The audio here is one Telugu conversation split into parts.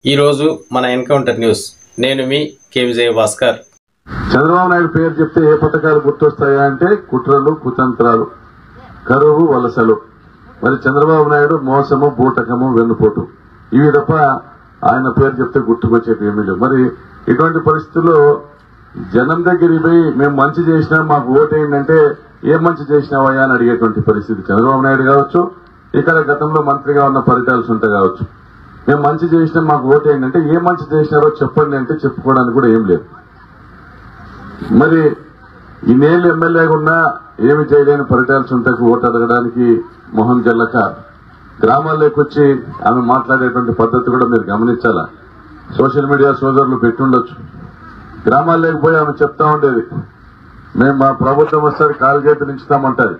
ఈ రోజు మన ఎన్కౌంటర్ న్యూస్ నేను మీ కే విజయ భాస్కర్. చంద్రబాబు నాయుడు పేరు చెప్తే ఏ పథకాలు గుర్తొస్తాయా అంటే కుట్రలు, కుతంత్రాలు, కరువు, వలసలు. మరి చంద్రబాబు నాయుడు మోసము, బూటకము, వెన్నుపోటు, ఇవి తప్ప ఆయన పేరు చెప్తే గుర్తుకొచ్చేది ఏమీ లేవు. మరి ఇటువంటి పరిస్థితుల్లో జనం దగ్గరికి పోయి మేము మంచి చేసినా మాకు ఓటేయండి ఏం మంచి చేసినావయ్యా అని అడిగేటువంటి పరిస్థితి చంద్రబాబు నాయుడు కావచ్చు, ఇక్కడ గతంలో మంత్రిగా ఉన్న పరిటాల సుంట కావచ్చు. మేము మంచి చేసినా మాకు ఓటేయండి ఏం మంచి చేసినారో చెప్పండి అంటే చెప్పుకోవడానికి కూడా ఏం లేదు. మరి ఇన్నేళ్లు ఎమ్మెల్యేగా ఉన్నా ఏమి చేయలేని పరిటాల సుంటకు ఓటు అడగడానికి మొహం జల్లక గ్రామాల్లోకి వచ్చి ఆమె మాట్లాడేటువంటి పద్ధతి కూడా మీరు గమనించాలా. సోషల్ మీడియా సోదరులు పెట్టుండొచ్చు. గ్రామాల్లోకి పోయి ఆమె చెప్తా ఉండేది, మేము మా ప్రభుత్వం వస్తారు కాలు చేతులు ఇస్తామంటారు,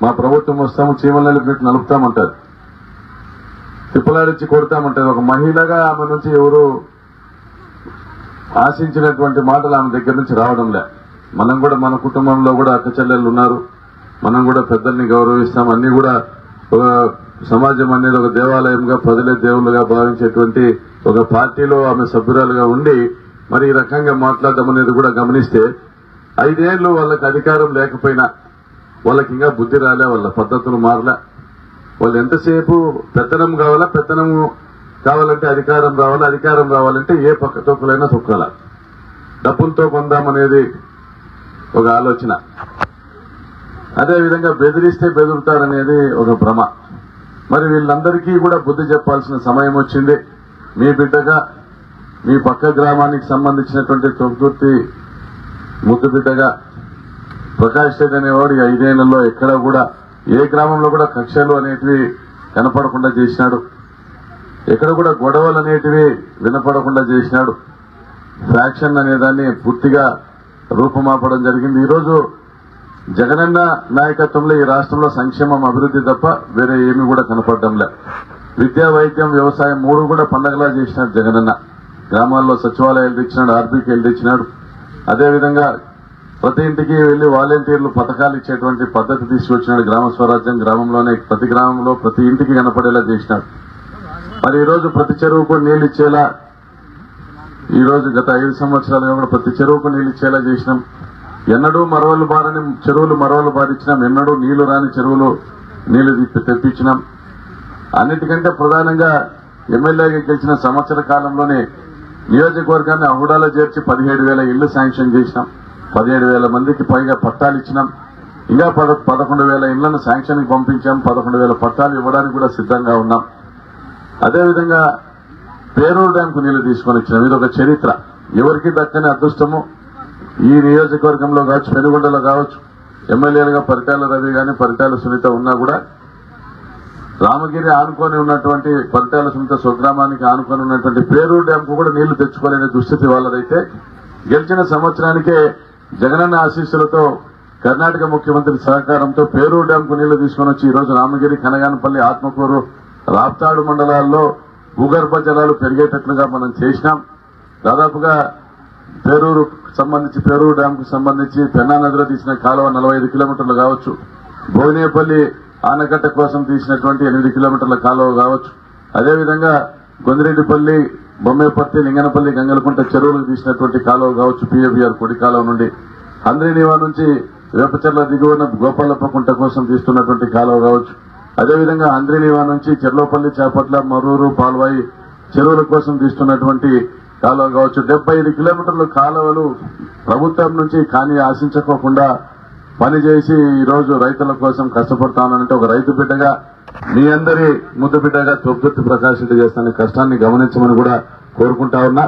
మా ప్రభుత్వం వస్తాము చీమల పెట్టి నలుపుతామంటారు, తిప్పలాడిచ్చి కొడతామంటారు. ఒక మహిళగా ఆమె నుంచి ఎవరు ఆశించినటువంటి మాటలు ఆమె దగ్గర నుంచి రావడంలే. మనం కూడా మన కుటుంబంలో కూడా అక్క చెల్లెళ్ళు ఉన్నారు, మనం కూడా పెద్దల్ని గౌరవిస్తాం. అన్ని కూడా ఒక సమాజం అనేది ఒక దేవాలయంగా, ప్రజలే దేవుళ్ళుగా భావించేటువంటి ఒక పార్టీలో ఆమె సభ్యురాలుగా ఉండి మరి ఈ రకంగా మాట్లాడడం అనేది కూడా గమనిస్తే 5 ఏళ్లు వాళ్ళకి అధికారం లేకపోయినా వాళ్ళకి ఇంకా బుద్ధి రాలే, వాళ్ళ పద్ధతులు మారలే. వాళ్ళు ఎంతసేపు పెత్తనం కావాలా, పెత్తనము కావాలంటే అధికారం రావాలా, అధికారం రావాలంటే ఏ పక్క తొక్కులైనా తొక్కాల, డబ్బులతో కొందామనేది ఒక ఆలోచన. అదేవిధంగా బెదిరిస్తే బెదురుతారనేది ఒక భ్రమ. మరి వీళ్ళందరికీ కూడా బుద్ధి చెప్పాల్సిన సమయం వచ్చింది. మీ బిడ్డగా మీ పక్క గ్రామానికి సంబంధించినటువంటి తొంతుర్తి ముద్దు బిడ్డగా ప్రకాష్ రెడ్డి అనేవాడు 5 ఏళ్లలో ఎక్కడ కూడా ఏ గ్రామంలో కూడా కక్షలు అనేటివి కనపడకుండా చేసినాడు, ఎక్కడ కూడా గొడవలు అనేటివి వినపడకుండా చేసినాడు. ఫ్యాక్షన్ అనేదాన్ని పూర్తిగా రూపుమాపడం జరిగింది. ఈరోజు జగనన్న నాయకత్వంలో ఈ రాష్ట్రంలో సంక్షేమం, అభివృద్ధి తప్ప వేరే ఏమీ కూడా కనపడడంలే. విద్యా, వైద్యం, వ్యవసాయం 3 కూడా పండగలా చేసినాడు జగనన్న. గ్రామాల్లో సచివాలయాలు తెచ్చినాడు, ఆర్బీకేలు తెచ్చినాడు. అదేవిధంగా ప్రతి ఇంటికి వెళ్లి వాలంటీర్లు పథకాలు ఇచ్చేటువంటి పద్ధతి తీసుకొచ్చినాడు. గ్రామ స్వరాజ్యం గ్రామంలోనే ప్రతి గ్రామంలో ప్రతి ఇంటికి కనపడేలా చేసినాడు. మరి ఈరోజు ప్రతి చెరువుకు నీళ్లు ఇచ్చేలా, ఈ రోజు గత 5 సంవత్సరాలుగా కూడా ప్రతి చెరువుకు నీళ్లు ఇచ్చేలా చేసినాం. ఎన్నడూ మరవలు బారని చెరువులు మరవలు బారిచ్చినాం, ఎన్నడూ నీళ్లు రాని చెరువులు నీళ్లు తెప్పించినాం. అన్నిటికంటే ప్రధానంగా ఎమ్మెల్యేగా గెలిచిన సంవత్సర కాలంలోనే నియోజకవర్గాన్ని అహుడాలో చేర్చి 17,000 ఇళ్లు శాంక్షన్ చేసినాం. 17,000 మందికి పైగా పట్టాలు ఇచ్చినాం. ఇంకా 11,000 ఇళ్లను శాంక్షన్కి పంపించాం. 11,000 పట్టాలు ఇవ్వడానికి కూడా సిద్ధంగా ఉన్నాం. అదేవిధంగా పేరూరు డ్యాంకు నీళ్లు తీసుకొని ఇచ్చినాం. ఇది ఒక చరిత్ర, ఎవరికి దక్కని అదృష్టము. ఈ నియోజకవర్గంలో కావచ్చు, పెనుగొండలో కావచ్చు, ఎమ్మెల్యేలుగా పరిటాల రవి గాని పరిటాల సునీత ఉన్నా కూడా రామగిరి ఆనుకొని ఉన్నటువంటి పరిటాల సునీత స్వగ్రామానికి ఆనుకొని ఉన్నటువంటి పేరూరు డ్యాంకు కూడా నీళ్లు తెచ్చుకోలేని దుస్థితి వాళ్ళదైతే గెలిచిన సంవత్సరానికే జగనన్న ఆశీస్సులతో కర్ణాటక ముఖ్యమంత్రి సహకారంతో పేరూరు డ్యాంకు నీళ్లు తీసుకొని వచ్చి ఈరోజు రామగిరి, కనగానపల్లి, ఆత్మకూరు, రాప్తాడు మండలాల్లో భూగర్భ జలాలు పెరిగేటట్లుగా మనం చేసినాం. దాదాపుగా పేరూరు డ్యాంకు సంబంధించి పెన్నా నదిలో తీసిన కాలువ 45 కిలోమీటర్లు కావచ్చు, భోగినేపల్లి ఆనకట్ట కోసం తీసినటువంటి 8 కిలోమీటర్ల కాలువ కావచ్చు, అదేవిధంగా గొందిరెడ్డిపల్లి, బొమ్మేపర్తి, లింగనపల్లి, గంగలకుంట చెరువులకు తీసినటువంటి కాలువ కావచ్చు, పీఏబీఆర్ కొడి కాలువ నుండి హంద్రీనివా నుంచి వేపచెర్ల దిగువన గోపాలప్పకుంట కోసం తీస్తున్నటువంటి కాలువ కావచ్చు, అదేవిధంగా హంద్రీనివా నుంచి చెర్లోపల్లి, చేపట్ల, మరూరు, పాల్వాయి చెరువుల కోసం తీస్తున్నటువంటి కాలువ కావచ్చు. 75 కిలోమీటర్ల కాలువలు ప్రభుత్వం నుంచి కానీ ఆశించుకోకుండా పనిచేసి ఈరోజు రైతుల కోసం కష్టపడతానంటే ఒక రైతు బిడ్డగా, మీ అందరి ముద్దు బిడ్డగా తొబ్బుర్తి ప్రకాష్ రెడ్డి చేస్తున్న కష్టాన్ని గమనించమని కూడా కోరుకుంటా ఉన్నా.